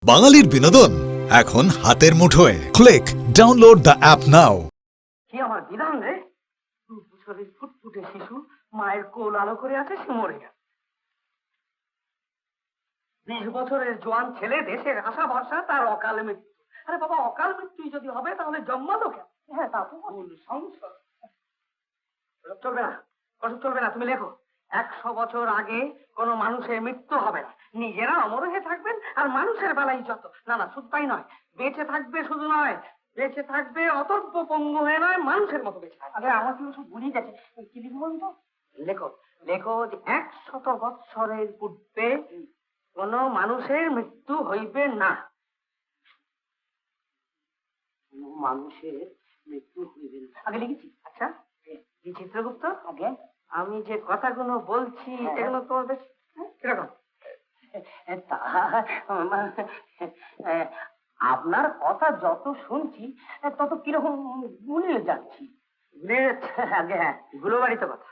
বাঙালির বিনোদন এখন হাতের মুঠোয়। ক্লিক ডাউনলোড দ্য অ্যাপ নাও। কি আমার বিধান রে, 2 বছরের ফুটফুটে শিশু মায়ের কোল আলো করে আছে, সে মরে গেল। 20 বছরের জোয়ান ছেলে দেশের আশা ভরসা, তার অকাল মৃত্যু। আরে বাবা, অকাল মৃত্যু যদি হবে তাহলে জন্মালো কেন? হ্যাঁ, তা তো ভুল সংসার। চলবে না, কষ্ট চলবে না। তুমি লেখো 100 বছর আগে কোনো মানুষের মৃত্যু হবে না, নিজেরা অমর হয়ে থাকবেন আর মানুষের বেলায় যত। না না, শুধু তাই নয়, বেঁচে থাকবে শুধু নয়, বেঁচে থাকবে অতর্ক পঙ্গু হয়ে নয়, মানুষের মতো বেঁচে থাকবে। আরে আমার কিন্তু সব ভুলিয়ে গেছে, কি লিখবো বলুন তো? লেখো লেখো যে 100 বৎসরের পূর্বে কোন মানুষের মৃত্যু হইবে না। মানুষের মৃত্যু হইবে না, আগে লিখেছি। আচ্ছা কি চিত্রগুপ্ত, আগে আমি যে কথাগুলো বলছি এগুলো তোমার বেশ কিরকম? আপনার কথা যত শুনছি তত কিরকম গুলিয়ে যাচ্ছি। গুলিয়ে যাচ্ছে? আগে হ্যাঁ, গুলোবাড়িতে কথা।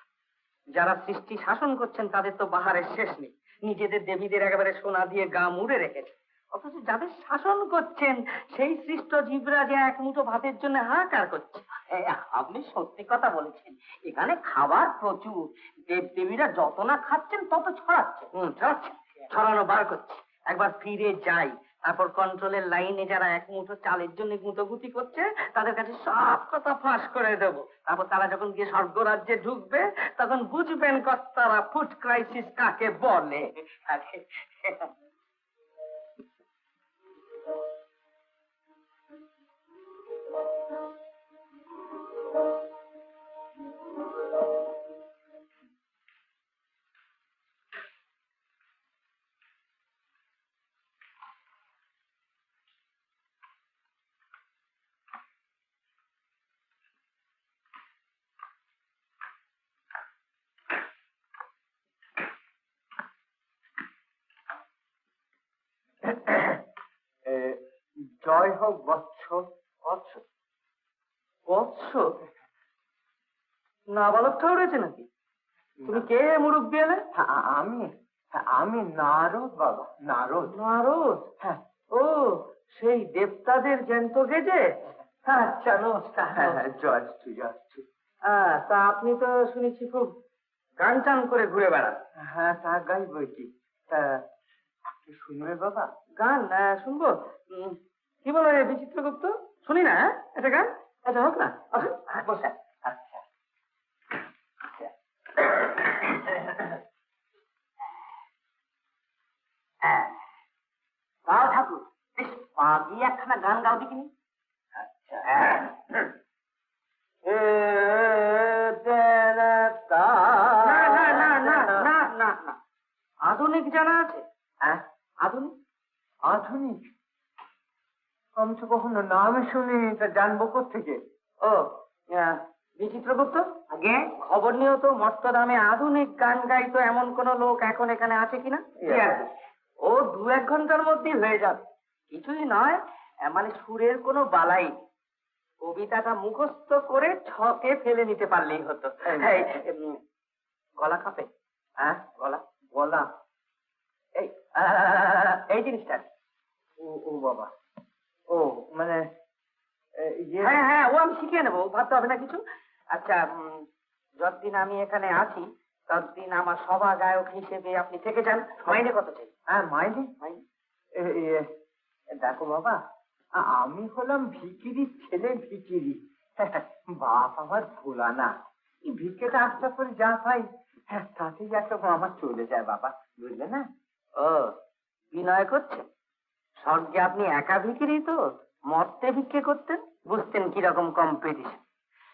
যারা সৃষ্টি শাসন করছেন তাদের তো বাহারের শেষ নেই, নিজেদের দেবীদের একেবারে সোনা দিয়ে গা মুড়ে রেখেছে। অথচ যাদের শাসন করছেন সেই সৃষ্ট জীবরা যে এক মুঠো ভাতের জন্য হাহাকার করছে। আপনি সত্যি কথা বলেছেন, এখানে খাবার প্রচুর, দেব দেবীরা যত না খাচ্ছেন তত ছড়াচ্ছে। ছড়াচ্ছে, ছড়ানো বার করছে। একবার ফিরে যাই, তারপর কন্ট্রোলের লাইনে যারা এক মুঠো চালের জন্য গুঁতোগুতি করছে তাদের কাছে সব কথা ফাঁস করে দেবো। তারপর তারা যখন গিয়ে স্বর্গরাজ্যে ঢুকবে তখন বুঝবেন কর্তারা ফুড ক্রাইসিস কাকে বলে। জয় হোক বৎস। বৎস? বৎস না বালকটাও রয়েছে নাকি? তুমি কে মুরব্বী এলে? আমি আমি নারদ বাবা, নারদ। নারদ? হ্যাঁ। ও, সেই দেবতাদের জ্যান্ত গেজে? আচ্ছা, নমস্কার। জয়স্তু জয়স্তু। তা আপনি তো শুনেছি খুব গান টান করে ঘুরে বেড়ান। হ্যাঁ, তা গাই বইছি। তা আপনি শুনবে বাবা? গান শুনবো। কি বলো রে বিচিত্রগুপ্ত, শুনি না? এটা গান, এটা হোক না। বসে। আচ্ছা গাও ঠাকুর, বেশ পাগিয়ে একখানা গান গাও দেখিনি। আচ্ছা, আধুনিক জানা আছে? হ্যাঁ, আধুনিক। আধুনিক আমি তো কখনো নামে শুনিনি, তা জানবো কোত্থেকে? ও, বিচিত্রগুপ্ত, আগে খবর নিও তো মর্তদামে আধুনিক গান গাইতো এমন কোন লোক এখন এখানে আছে কিনা। ও 2-1 ঘন্টার মধ্যেই হয়ে যাবে, কিছুই নয়। মানে সুরের কোনো বালাই নেই। কবিতাটা মুখস্থ করে ছকে ফেলে নিতে পারলেই হতো। গলা কাঁপে? হ্যাঁ, গলা গলা এই এই জিনিসটা। ও ও বাবা, ও মানে হ্যাঁ হ্যাঁ, ও আমি শিখিয়ে নেবো, ভাবতে হবে না কিছু। আচ্ছা, যতদিন আমি এখানে আছি ততদিন আমার সভা গায়ক হিসেবে আপনি থেকে যান। মাইনে কত চাই? হ্যাঁ, মাইনে মাইনে দেখো বাবা, আমি হলাম ভিখিরির ছেলে, ভিখিরি। বাপ আমার ভোলা না, ভিক্ষেটা আস্তে করে যা পাই তাতেই একরকম আমার চলে যায় বাবা, বুঝলে না? ও, বিনয় করছে। স্বর্গে আপনি একা ভিখিরি তো, মর্তে ভিক্ষে করতেন, বুঝতেন কিরকম কম্পিটিশন।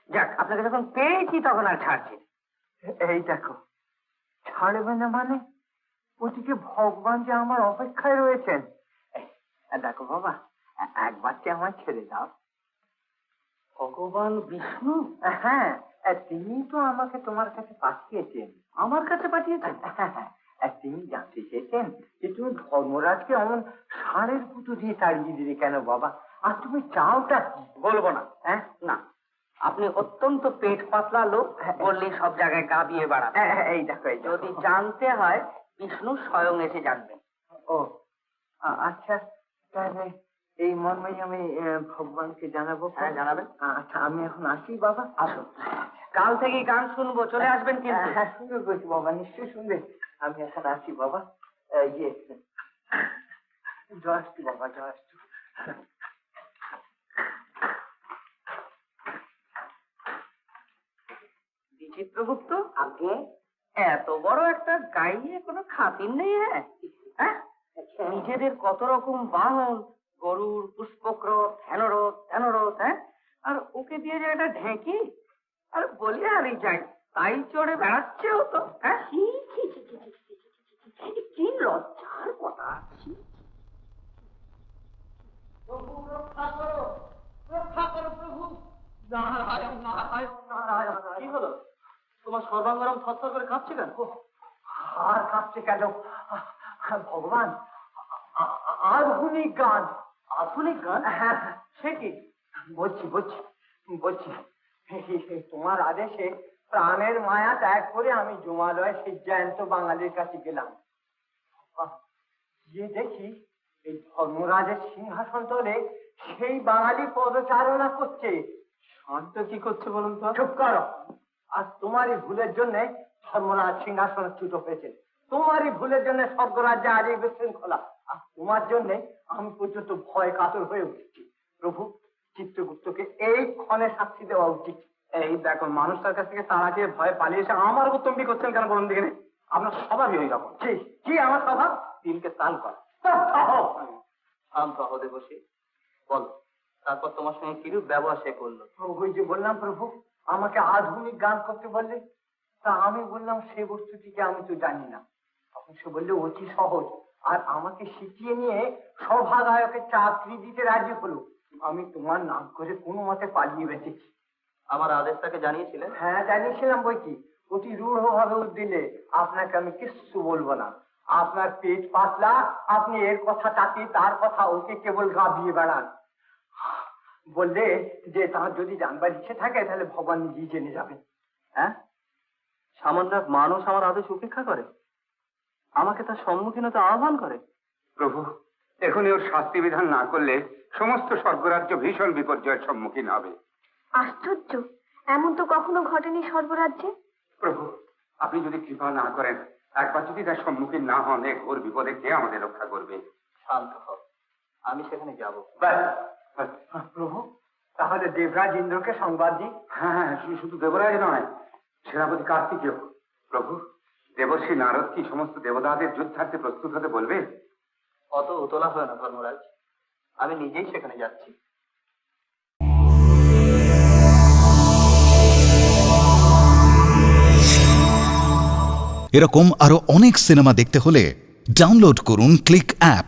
যাক, আপনাকে যখন পেয়েছি তখন আর ছাড়ছি। এই দেখো, ছাড়বে না মানে? ওদিকে ভগবান যে আমার অপেক্ষায় রয়েছেন। দেখো বাবা, একবারকে আমায় ছেড়ে দাও। ভগবান বিষ্ণু? হ্যাঁ, তিনি তো আমাকে তোমার কাছে পাঠিয়েছেন। আমার কাছে পাঠিয়েছেন? তিনি জানতে চেয়েছেন যে তুমি ধর্মরাজকে অমন ষাঁড়ের পুতো দিয়ে তাড়িয়ে দিলে কেন বাবা, আর তুমি চাওটা কি? বলবো না। হ্যাঁ, না, আপনি অত্যন্ত পেট পাতলা লোক, বললেই সব জায়গায় গাবিয়ে বেড়ান। এই দেখো, যদি জানতে হয় বিষ্ণু স্বয়ং এসে জানবেন। ও আচ্ছা, তাহলে এই মর্মেই আমি ভগবানকে জানাবো। হ্যাঁ, জানাবেন। আচ্ছা, আমি এখন আসি বাবা। আসুন, কাল থেকে গান শুনবো, চলে আসবেন কিন্তু। হ্যাঁ, শুনবে বলছি বাবা, নিশ্চয়ই শুনবে। আমি এখন আসি বাবা। ইয়ে, জয়াস্তু বাবা, জয়াস্তু। বিচিত্রগুপ্ত, আগে এত বড় একটা গাইয়ে কোনো খাতির নেই। হ্যাঁ, নিজেদের কত রকম বাহন, গরুর, পুষ্পক্রথ, ধ্যানরথ, ধ্যানরথ, হ্যাঁ, আর ওকে দিয়ে যায় একটা ঢেঁকি, আর বলি আর এই যাই তাই চড়ে বেড়াচ্ছে ও তো। হ্যাঁ, কি লজ্জার কথা। প্রভু রক্ষা করো, রক্ষা করো প্রভু। নারায়ণ, নারায়ণ, নারায়ণ। কি হলো তোমার? সর্বাঙ্গরম থরথর করে কাঁপছে কেন? আর কাঁপছে কেন? ভগবান, আধুনিক গান। আধুনিক গান? হ্যাঁ, সে কি? বলছি বলছি বলছি, তোমার আদেশে প্রাণের মায়া ত্যাগ করে আমি জমালয় সেই জ্যান্ত বাঙালির কাছে গেলাম। গিয়ে দেখি এই ধর্মরাজের সিংহাসন তলে সেই বাঙালি পদচারণা করছে। শান্ত কি করছে বলুন তো? চুপ করো। আর তোমারই ভুলের জন্য ধর্মরাজ সিংহাসনচ্যুত হয়েছে। তোমারই ভুলের জন্য স্বর্গরাজ্যে আজ এই বিশৃঙ্খলা। আর তোমার জন্য আমি পর্যন্ত ভয় কাতর হয়ে উঠেছি। প্রভু, চিত্রগুপ্তকে এই ক্ষণে শাস্তি দেওয়া উচিত। এই দেখো, মানুষ তার কাছ থেকে তাড়া খেয়ে ভয় পালিয়ে এসে আমার উপর তম্বি করছেন কেন বলুন দেখে? আপনার স্বভাবই হয়ে যাবো। কি আমার স্বভাব? দিনকে তাল কর। শান্ত হতে বসে বলো, তারপর তোমার সঙ্গে কিরূপ ব্যবহার সে করলো? ওই যে বললাম প্রভু, আমাকে আধুনিক গান করতে বললে, তা আমি বললাম সেই বস্তুটিকে আমি তো জানি না। তখন সে বললে অতি সহজ, আর আমাকে শিখিয়ে নিয়ে সভাগায়কের চাকরি দিতে রাজি হলো। আমি তোমার নাম করে কোনো মতে পালিয়ে বেঁচেছি। আমার আদেশ তাকে জানিয়েছিলেন? হ্যাঁ, জানিয়েছিলাম বই কি। অতি রূঢ় ভাবে দিলে আপনাকে আমি কিচ্ছু বলবো না। আপনার পেট পাতলা, আপনি এর কথা তাকে, তার কথা ওকে কেবল গাবিয়ে বেড়ান। বললে যে তার যদি জানবার ইচ্ছে থাকে তাহলে ভগবান নিজেই জেনে যাবেন। হ্যাঁ, সামান্য এক মানুষ আমার আদেশ উপেক্ষা করে, আমাকে তার সম্মুখীন হতে আহ্বান করে। প্রভু, এখনই ওর শাস্তি বিধান না করলে সমস্ত স্বর্গরাজ্য ভীষণ বিপর্যয়ের সম্মুখীন হবে। আশ্চর্য, এমন তো কখনো ঘটেনি সর্বরাজ্যে। প্রভু, আপনি যদি কৃপা না করেন, একবার যদি তার সম্মুখীন না হন, এক ঘোর বিপদে কে আমাদের রক্ষা করবে? শান্ত হও, আমি সেখানে যাব। প্রভু, তাহলে দেবরাজ ইন্দ্রকে সংবাদ দিই। হ্যাঁ, শুধু দেবরাজ নয়, সেনাপতি কার্তিকেয়। প্রভু, দেবর্ষী নারদ কি সমস্ত দেবতাদের যুদ্ধার্থে প্রস্তুত হতে বলবে? অত উতলা হয় না ধর্মরাজ, আমি নিজেই সেখানে যাচ্ছি। এরকম আরো অনেক সিনেমা দেখতে হলে ডাউনলোড করুন ক্লিক অ্যাপ।